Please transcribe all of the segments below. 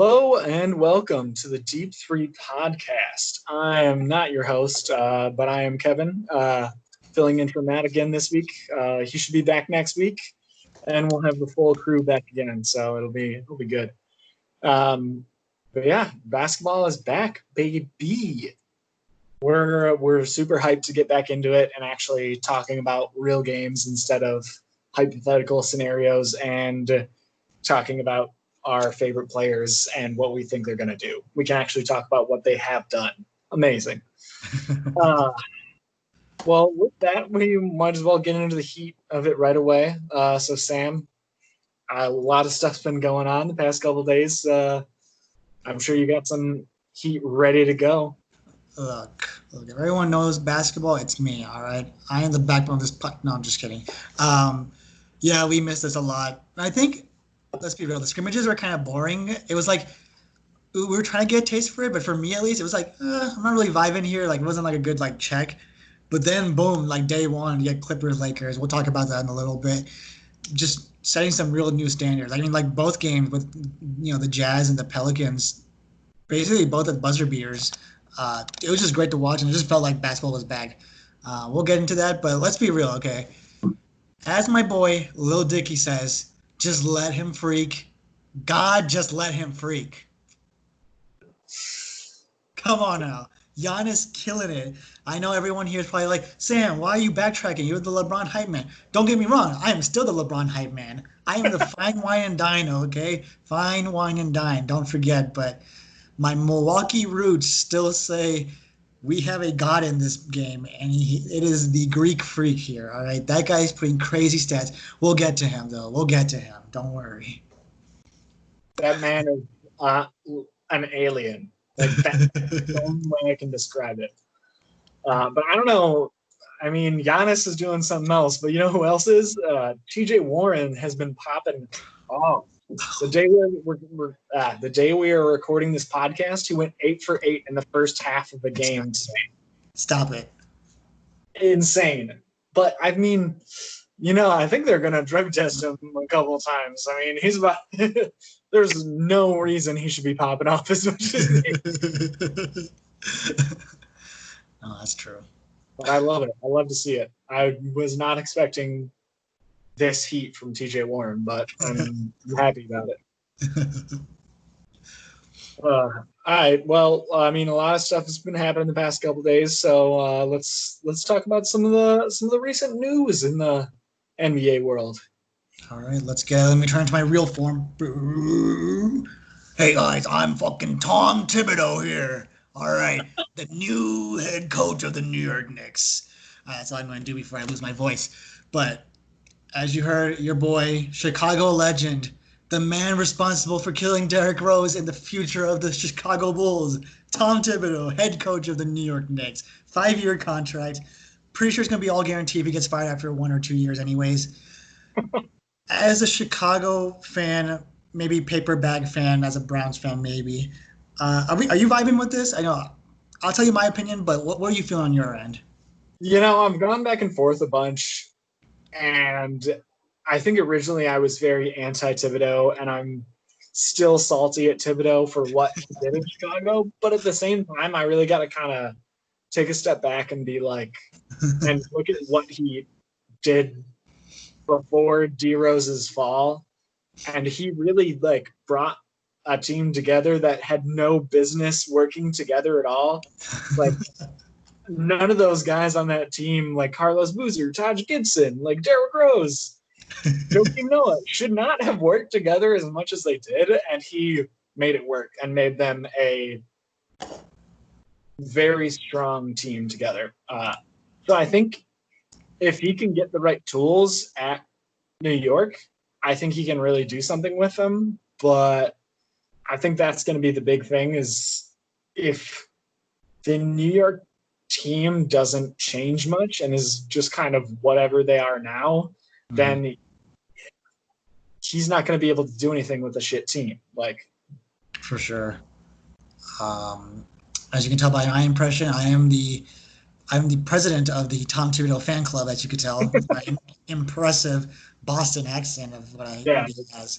Hello and welcome to the Deep Three podcast. I am not your host, but I am Kevin, filling in for Matt again this week. He should be back next week, and we'll have the full crew back again, so it'll be good. But yeah, basketball is back, baby. We're super hyped to get back into it and actually talking about real games instead of hypothetical scenarios and talking about our favorite players and what we think they're going to do. We can actually talk about what they have done. Amazing. Well, with that, we might as well get into the heat of it right away. So, Sam, a lot of stuff's been going on the past couple of days. I'm sure you got some heat ready to go. Look, if everyone knows basketball, it's me, all right? I am the backbone of this puck. No, I'm just kidding. Yeah, we missed this a lot. I think, let's be real, the scrimmages were kind of boring. It was like, we were trying to get a taste for it, but for me at least, it was like, I'm not really vibing here. Like, it wasn't like a good, check. But then, boom, day one, you get Clippers, Lakers. We'll talk about that in a little bit. Just setting some real new standards. I mean, both games with, the Jazz and the Pelicans, basically both at buzzer beaters. It was just great to watch, and it just felt like basketball was back. We'll get into that, but let's be real, okay? As my boy Lil Dicky says, just let him freak. God, just let him freak. Come on now. Giannis killing it. I know everyone here is probably like, Sam, why are you backtracking? You're the LeBron hype man. Don't get me wrong. I am still the LeBron hype man. I am the fine wine and dine, okay? Fine wine and dine. Don't forget, but my Milwaukee roots still say we have a god in this game, and it is the Greek freak here, all right? That guy's putting crazy stats. We'll get to him, though. We'll get to him. Don't worry. That man is an alien. That's the only way I can describe it. But I don't know. I mean, Giannis is doing something else, but you know who else is? TJ Warren has been popping off. The day we are recording this podcast, he went 8 for 8 in the first half of the game. Stop it. Insane. But I mean, I think they're gonna drug test him a couple of times. I mean, he's about. There's no reason he should be popping off as much as he is. No, that's true. But I love it. I love to see it. I was not expecting this heat from TJ Warren, but I'm happy about it. All right. Well, I mean, a lot of stuff has been happening the past couple of days, so let's talk about some of the recent news in the NBA world. All right, let me turn to my real form. Hey guys, I'm fucking Tom Thibodeau here. All right, the new head coach of the New York Knicks. That's all I'm going to do before I lose my voice. But as you heard, your boy, Chicago legend, the man responsible for killing Derrick Rose in the future of the Chicago Bulls, Tom Thibodeau, head coach of the New York Knicks. 5-year contract. Pretty sure it's going to be all guaranteed if he gets fired after 1 or 2 years anyways. As a Chicago fan, maybe paper bag fan, as a Browns fan, maybe. Are you vibing with this? I know. I'll tell you my opinion, but what are you feeling on your end? I've gone back and forth a bunch, and I think originally I was very anti-Thibodeau, and I'm still salty at Thibodeau for what he did in Chicago. But at the same time, I really got to kind of take a step back and be like, and look at what he did before D Rose's fall, and he really brought a team together that had no business working together at all. None of those guys on that team, like Carlos Boozer, Taj Gibson, Derrick Rose, Joakim Noah, should not have worked together as much as they did, and he made it work and made them a very strong team together. So I think if he can get the right tools at New York, I think he can really do something with them. But I think that's going to be the big thing, is if the New York team doesn't change much and is just kind of whatever they are now, then he's not going to be able to do anything with a shit team. For sure. As you can tell by my impression, I'm the president of the Tom Thibodeau fan club, as you could tell, with my impressive Boston accent of what I has.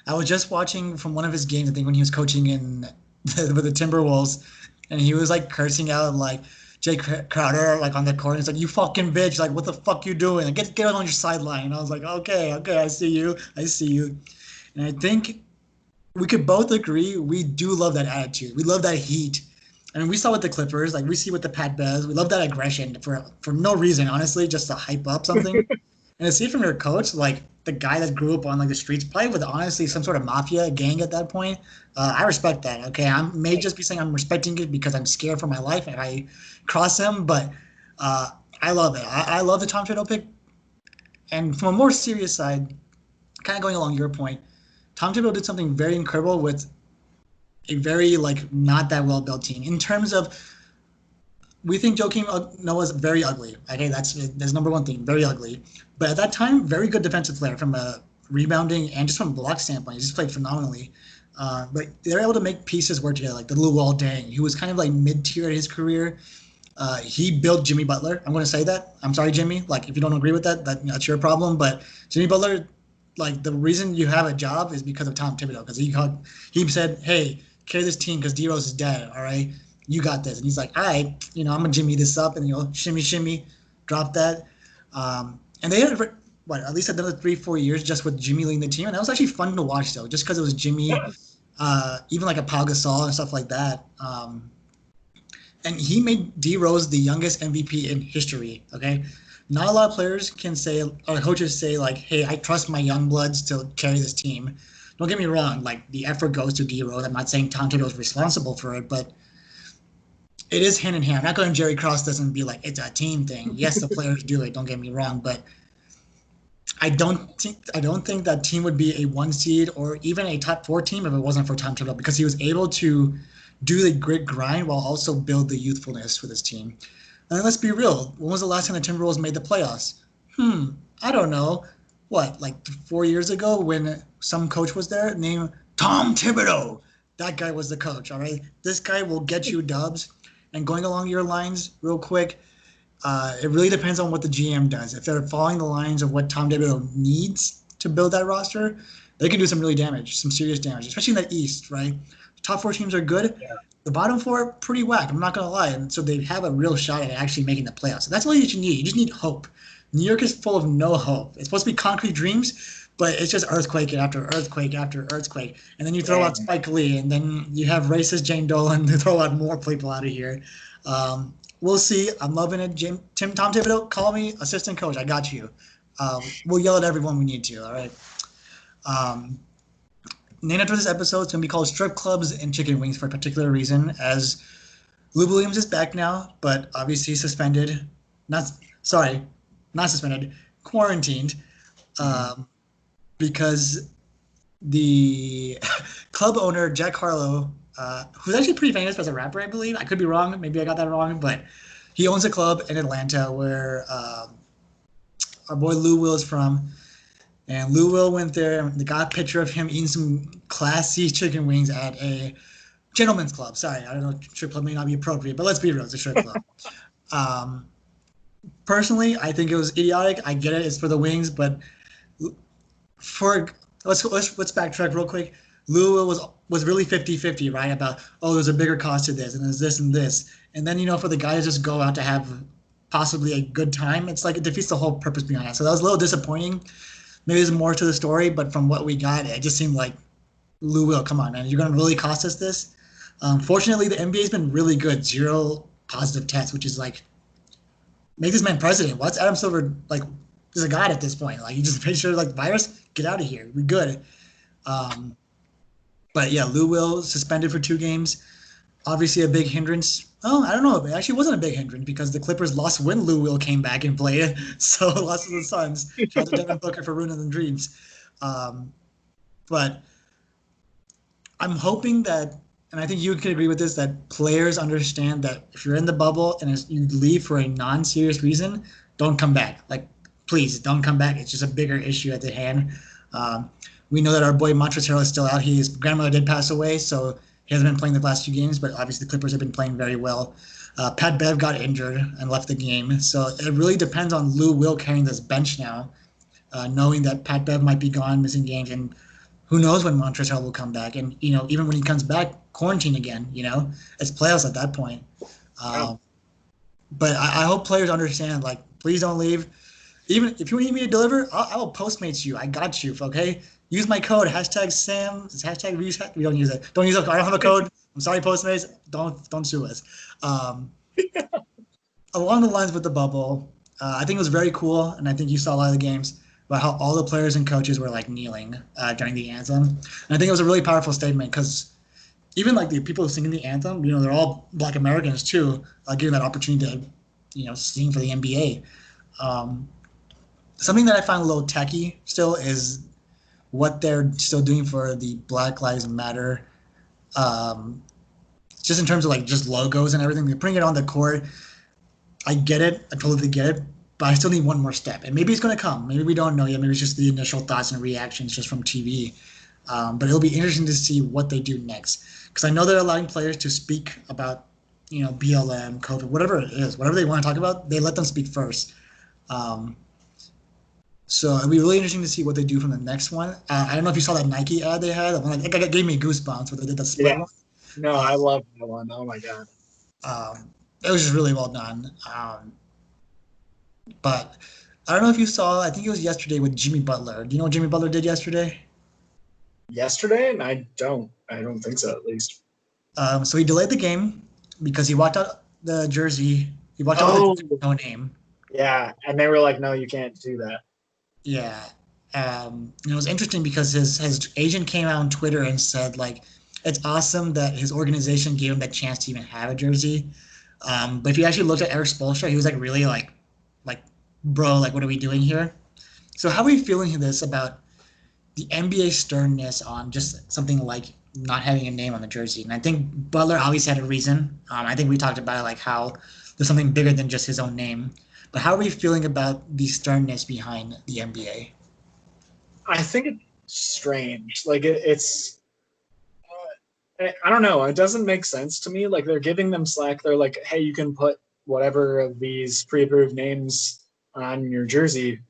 I was just watching from one of his games, I think when he was coaching in with the Timberwolves, and he was like cursing out like Jay Crowder like on the court. He's like, "You fucking bitch! Like, what the fuck you doing? Like, get on your sideline." And I was like, "Okay, I see you, I see you." And I think we could both agree we do love that attitude. We love that heat. I mean, we saw with the Clippers, like we see with the Pat Bevs. We love that aggression for no reason, honestly, just to hype up something. And to see from your coach, like the guy that grew up on like the streets, probably with honestly some sort of mafia gang at that point. I respect that. Okay, I may just be saying I'm respecting it because I'm scared for my life and I cross him, but I love it. I love the Tom Thibodeau pick. And from a more serious side, kind of going along your point, Tom Thibodeau did something very incredible with a very like not that well built team in terms of we think Joakim Noah's very ugly. Okay, that's number one thing, very ugly. But at that time, very good defensive player from a rebounding and just from a block standpoint. He just played phenomenally. But they were able to make pieces work together, like the Luol Deng, who was kind of like mid-tier in his career. He built Jimmy Butler. I'm going to say that. I'm sorry, Jimmy. Like, if you don't agree with that, that's your problem. But Jimmy Butler, like, the reason you have a job is because of Tom Thibodeau. Because he said, hey, carry this team because D-Rose is dead, all right? You got this. And he's like, all right, I'm going to Jimmy this up. And, shimmy, drop that. And they had, at least another 3-4 years just with Jimmy leading the team. And that was actually fun to watch, though, just because it was Jimmy, even like a Pau Gasol and stuff like that. And he made D-Rose the youngest MVP in history, okay? Not a lot of players can say, or coaches say, like, hey, I trust my young bloods to carry this team. Don't get me wrong, like, the effort goes to D-Rose. I'm not saying Tom Thibodeau is responsible for it, but it is hand in hand. I'm not going to Jerry Krause doesn't be like, it's a team thing. Yes, the players do it, don't get me wrong, but I don't think that team would be a 1 seed or even a top 4 team if it wasn't for Tom Thibodeau because he was able to do the grit grind while also build the youthfulness for this team. And let's be real. When was the last time the Timberwolves made the playoffs? I don't know. What, like 4 years ago when some coach was there named Tom Thibodeau? That guy was the coach, all right? This guy will get you dubs. And going along your lines real quick, it really depends on what the GM does. If they're following the lines of what Tom Thibodeau needs to build that roster, they can do some serious damage, especially in the East, right? Top 4 teams are good. Yeah. The bottom 4 are pretty whack. I'm not going to lie. And so they have a real shot at actually making the playoffs. So that's all you need. You just need hope. New York is full of no hope. It's supposed to be concrete dreams, but it's just earthquake after earthquake after earthquake. And then you throw out Spike Lee, and then you have racist Jane Dolan to throw out more people out of here. We'll see. I'm loving it. Tom Thibodeau, call me assistant coach. I got you. We'll yell at everyone we need to. All right. Name after this episode is going to be called Strip Clubs and Chicken Wings for a particular reason, as Lou Williams is back now, but obviously suspended. Not suspended, quarantined, because the club owner, Jack Harlow, who's actually pretty famous as a rapper, I believe. I could be wrong. Maybe I got that wrong, but he owns a club in Atlanta where our boy Lou Will is from. And Lou Will went there and they got a picture of him eating some classy chicken wings at a gentleman's club. Sorry, I don't know, strip club may not be appropriate, but let's be real, it's a strip club. Personally, I think it was idiotic. I get it, it's for the wings, but let's backtrack real quick. Lou Will was really 50-50, right? About, there's a bigger cost to this, and there's this and this. And then, for the guy to just go out to have possibly a good time, it's like it defeats the whole purpose behind it. So that was a little disappointing. Maybe there's more to the story, but from what we got, it just seemed like, Lou Will, come on, man. You're going to really cost us this? Fortunately, the NBA's been really good. 0 positive tests, which is like, make this man president. What's Adam Silver, like, is a god at this point. Like, you just made sure, like, virus, get out of here. We're good. But, yeah, Lou Will suspended for 2 games. Obviously a big hindrance. I don't know. It actually wasn't a big hindrance because the Clippers lost when Lou Will came back and played. So lost to the Suns. Shout out to Devin Booker for ruining the dreams. But I'm hoping that, and I think you could agree with this, that players understand that if you're in the bubble and you leave for a non-serious reason, don't come back. Like, please, don't come back. It's just a bigger issue at the hand. We know that our boy Montrezl is still out. His grandmother did pass away, so he hasn't been playing the last 2 games, but obviously the Clippers have been playing very well. Pat Bev got injured and left the game. So it really depends on Lou Will carrying this bench now, knowing that Pat Bev might be gone, missing games. And who knows when Montrezl will come back? And even when he comes back, quarantine again. It's playoffs at that point. Yeah. But I hope players understand. Like, please don't leave. Even if you need me to deliver, I will Postmates you. I got you. Okay. Use my code #Sam. It's hashtag we don't use it. Don't use it. I don't have a code. I'm sorry, Postmates. Don't sue us. Um, Along the lines with the bubble, I think it was very cool, and I think you saw a lot of the games about how all the players and coaches were like kneeling during the anthem. And I think it was a really powerful statement because even like the people singing the anthem, they're all Black Americans too, given that opportunity to, sing for the NBA. Something that I find a little tacky still is what they're still doing for the Black Lives Matter, just in terms of like just logos and everything. They're putting it on the court. I get it. I totally get it. But I still need one more step. And maybe it's going to come. Maybe we don't know yet. Maybe it's just the initial thoughts and reactions just from TV. But it'll be interesting to see what they do next. Because I know they're allowing players to speak about, BLM, COVID, whatever it is, whatever they want to talk about, they let them speak first. So it'll be really interesting to see what they do from the next one. I don't know if you saw that Nike ad they had. It gave me goosebumps when they did the split one. No, I love that one. Oh my god. It was just really well done. But I don't know if you saw. I think it was yesterday with Jimmy Butler. Do you know what Jimmy Butler did yesterday? Yesterday, and I don't think so. At least. So he delayed the game because he walked out the jersey. He walked out with no name. Yeah, and they were like, "No, you can't do that." Yeah. It was interesting because his agent came out on Twitter and said, like, it's awesome that his organization gave him the chance to even have a jersey. But if you actually looked at Eric Spoelstra, he was like really like, bro, like, what are we doing here? So how are you feeling this about the NBA sternness on just something like not having a name on the jersey? And I think Butler always had a reason. I think we talked about like how there's something bigger than just his own name. But how are you feeling about the sternness behind the NBA? I think it's strange. Like it's, I don't know. It doesn't make sense to me. Like they're giving them slack. They're like, hey, you can put whatever of these pre-approved names on your jersey,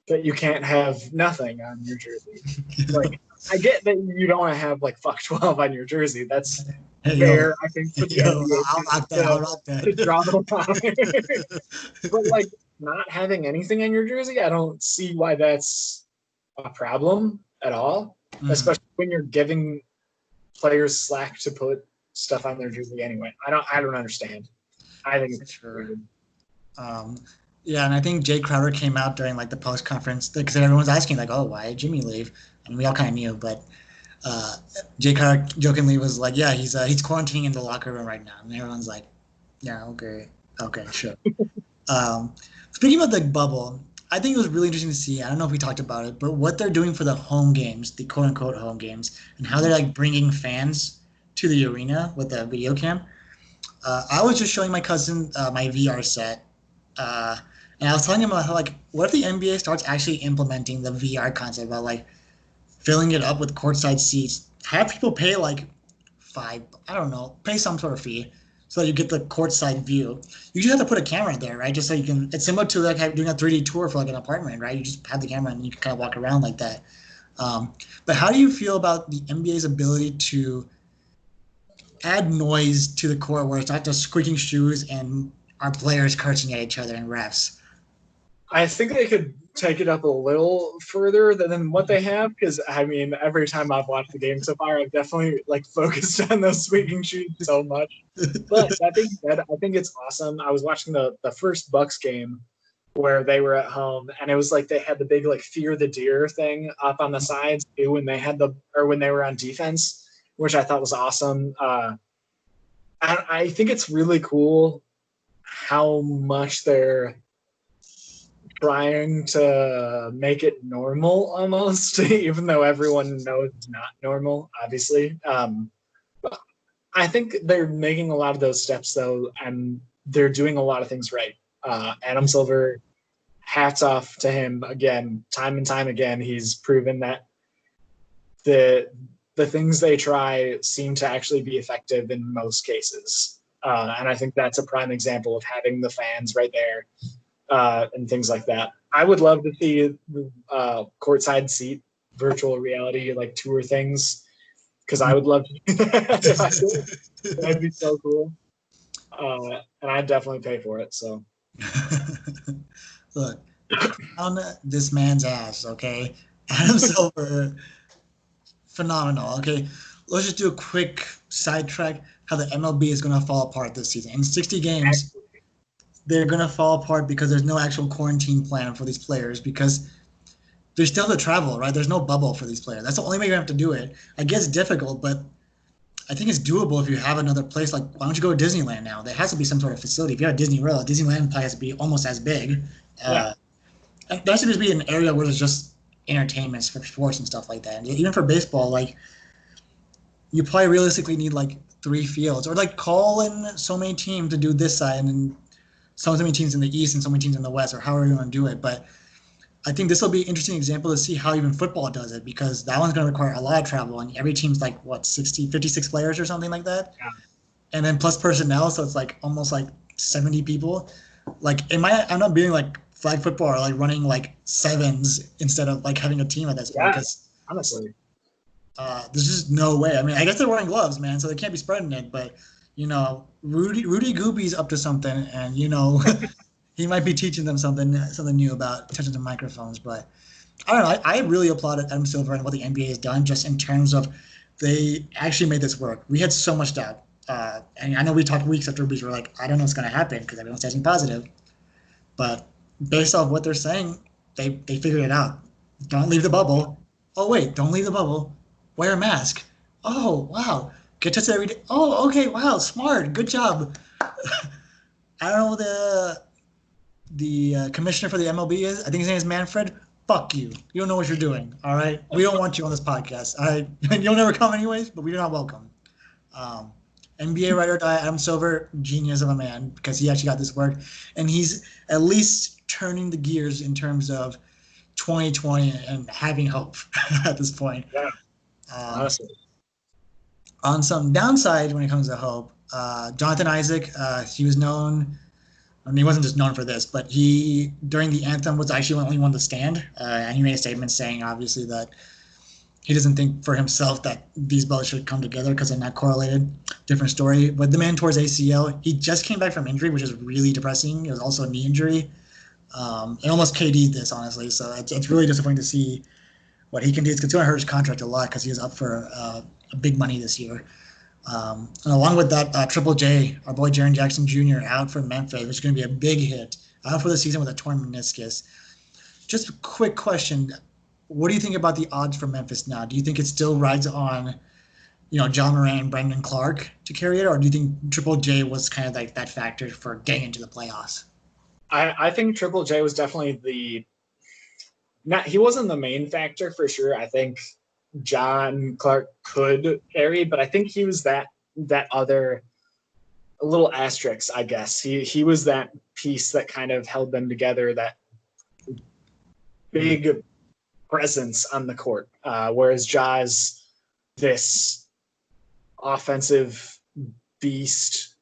but you can't have nothing on your jersey. Like I get that you don't want to have like fuck 12 on your jersey. That's fair. I think for the NBA I'll rock that. to draw the line. But like not having anything on your jersey, I don't see why that's a problem at all. Especially when you're giving players slack to put stuff on their jersey anyway. I don't understand. I think it's sure. Yeah, and I think Jay Crowder came out during like the post conference because everyone's asking like, "Oh, why did Jimmy leave?" And we all kind of knew, but Jay Crowder jokingly was like, "Yeah, he's quarantining in the locker room right now," and everyone's like, "Yeah, okay, sure." Speaking about the bubble, I think it was really interesting to see. I don't know if we talked about it, but what they're doing for the home games, the quote unquote home games, and how they're like bringing fans to the arena with the video cam. I was just showing my cousin my VR set. And I was telling him about how, like, what if the NBA starts actually implementing the VR concept about, like, filling it up with courtside seats? Have people pay, like, pay some sort of fee so that you get the courtside view. You just have to put a camera there, right? Just so you can – it's similar to, like, doing a 3D tour for, like, an apartment, right? You just have the camera and you can kind of walk around like that. But how do you feel about the NBA's ability to add noise to the court where it's not just squeaking shoes and our players cursing at each other and refs? I think they could take it up a little further than what they have because I mean every time I've watched the game so far I've definitely like focused on those squeaking shoes so much. But that being said, I think it's awesome. I was watching the first Bucks game where they were at home and it was like they had the big like fear the deer thing up on the sides too when they were on defense, which I thought was awesome. I think it's really cool how much they're trying to make it normal almost, even though everyone knows it's not normal, obviously. I think they're making a lot of those steps, though, and they're doing a lot of things right. Adam Silver, hats off to him again, time and time again. He's proven that the things they try seem to actually be effective in most cases. And I think that's a prime example of having the fans right there. And things like that. I would love to see courtside seat virtual reality like tour things because I would love to do that if I could. That'd be so cool. And I'd definitely pay for it. So Look, on this man's ass, okay? Adam Silver, phenomenal. Okay, let's just do a quick sidetrack. How the MLB is going to fall apart this season in 60 games. They're going to fall apart because there's no actual quarantine plan for these players because they still have to travel, right? There's no bubble for these players. That's the only way you have to do it. I guess it's difficult, but I think it's doable if you have another place. Like, why don't you go to Disneyland now? There has to be some sort of facility. If you have Disney World, Disneyland probably has to be almost as big. yeah. And there should be an area where there's just entertainments for sports and stuff like that. And even for baseball, like, you probably realistically need like 3 fields, or like call in so many teams to do this side and then so many teams in the East and so many teams in the West, or however you want to do it. But I think this will be an interesting example to see how even football does it, because that one's going to require a lot of travel, and every team's like, what, 56 players or something like that? Yeah. And then plus personnel, so it's like almost like 70 people. Like, I'm not being like flag football or like running like sevens instead of like having a team at this point. Because honestly. There's just no way. I mean, I guess they're wearing gloves, man, so they can't be spreading it. But Rudy Goopy's up to something, and he might be teaching them something new about touching the microphones. But I don't know. I really applauded Adam Silver and what the NBA has done, just in terms of they actually made this work. We had so much doubt, and I know we talked weeks after weeks. We're like, I don't know what's going to happen because everyone's testing positive. But based off what they're saying, they figured it out. Don't leave the bubble. Oh wait, don't leave the bubble. Wear a mask. Oh, wow. Get tested every day. Oh, okay. Wow. Smart. Good job. I don't know what the commissioner for the MLB is. I think his name is Manfred. Fuck you. You don't know what you're doing. All right. We don't want you on this podcast. All right. You'll never come anyways, but we're not welcome. NBA writer die, Adam Silver, genius of a man, because he actually got this work. And he's at least turning the gears in terms of 2020 and having hope at this point. Yeah. Honestly. On some downside when it comes to hope, Jonathan Isaac, he was known, I mean, he wasn't just known for this, but he, during the anthem, was actually the only one to stand. And he made a statement saying, obviously, that he doesn't think for himself that these both should come together because they're not correlated. Different story. But the man tore his ACL. He just came back from injury, which is really depressing. It was also a knee injury. And almost KD'd this, honestly. So it's really disappointing to see what he can do. It's going to hurt his contract a lot because he is up for big money this year. And along with that, Triple J, our boy Jaren Jackson Jr., out for Memphis, which is going to be a big hit. Out for the season with a torn meniscus. Just a quick question. What do you think about the odds for Memphis now? Do you think it still rides on, John Moran and Brendan Clark to carry it, or do you think Triple J was kind of like that factor for getting into the playoffs? I think Triple J was definitely he wasn't the main factor for sure. I think John Clark could carry, but I think he was that other a little asterisk, I guess. He was that piece that kind of held them together, that big presence on the court, whereas Ja's this offensive beast,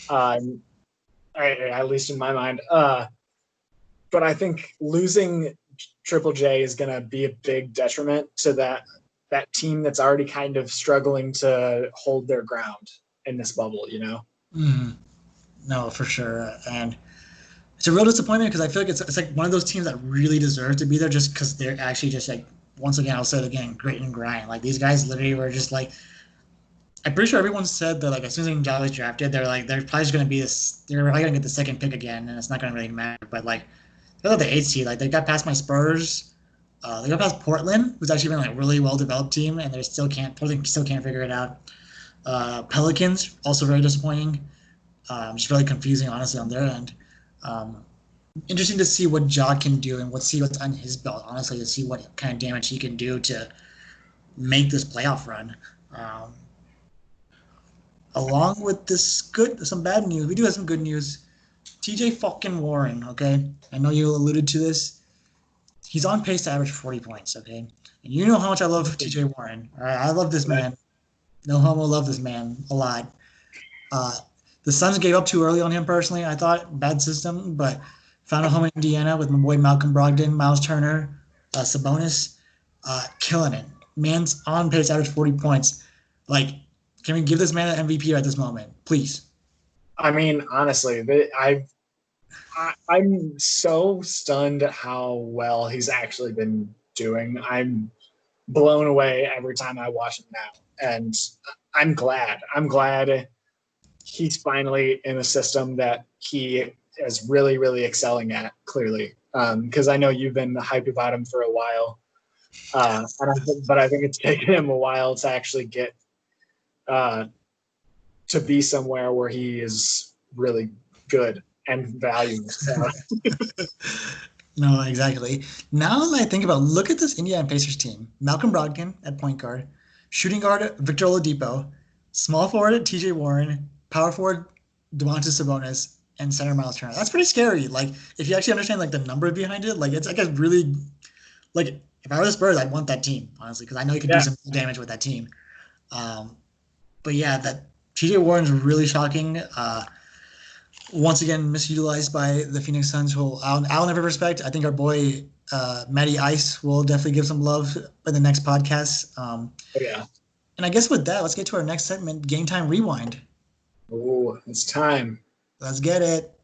at least in my mind. But I think losing Triple J is going to be a big detriment to that team that's already kind of struggling to hold their ground in this bubble, Mm-hmm. No, for sure. And it's a real disappointment because I feel like it's like one of those teams that really deserve to be there just because they're actually just like, once again, I'll say it again, grit and grind. Like, these guys literally were just like, I'm pretty sure everyone said that, like, as soon as Ja was drafted, they're probably just going to be they're probably going to get the second pick again, and it's not going to really matter. But, like, they're like the 8th seed. Like, they got past my Spurs. They got past Portland, who's actually been like a really well-developed team, and Portland still can't figure it out. Pelicans, also very disappointing. Just really confusing, honestly, on their end. Interesting to see what Ja can do and see what's on his belt, honestly, to see what kind of damage he can do to make this playoff run. Along with some bad news, we do have some good news. TJ fucking Warren, okay? I know you alluded to this. He's on pace to average 40 points, okay? And you know how much I love TJ Warren. All right? I love this man. No homo, love this man a lot. The Suns gave up too early on him personally, I thought. Bad system, but found a home in Indiana with my boy Malcolm Brogdon, Miles Turner, Sabonis. killing it. Man's on pace, average 40 points. Like, can we give this man an MVP at this moment, please? I mean, honestly, I'm so stunned at how well he's actually been doing. I'm blown away every time I watch him now, and I'm glad. I'm glad he's finally in a system that he is really, really excelling at. Clearly, because I know you've been hyped about him for a while, but I think it's taken him a while to actually get to be somewhere where he is really good and valued. No, exactly. Now that I think about, look at this Indiana Pacers team: Malcolm Brogdon at point guard, shooting guard Victor Oladipo, small forward TJ Warren, power forward Domantas Sabonis, and center Miles Turner. That's pretty scary. Like, if you actually understand like the number behind it, like it's like a really like, if I was the Spurs, I'd want that team, honestly, because I know you could do some damage with that team. But yeah, that TJ Warren's really shocking. Once again, misutilized by the Phoenix Suns, who I'll never respect. I think our boy Matty Ice will definitely give some love in the next podcast. Yeah. And I guess with that, let's get to our next segment, Game Time Rewind. Oh, it's time. Let's get it.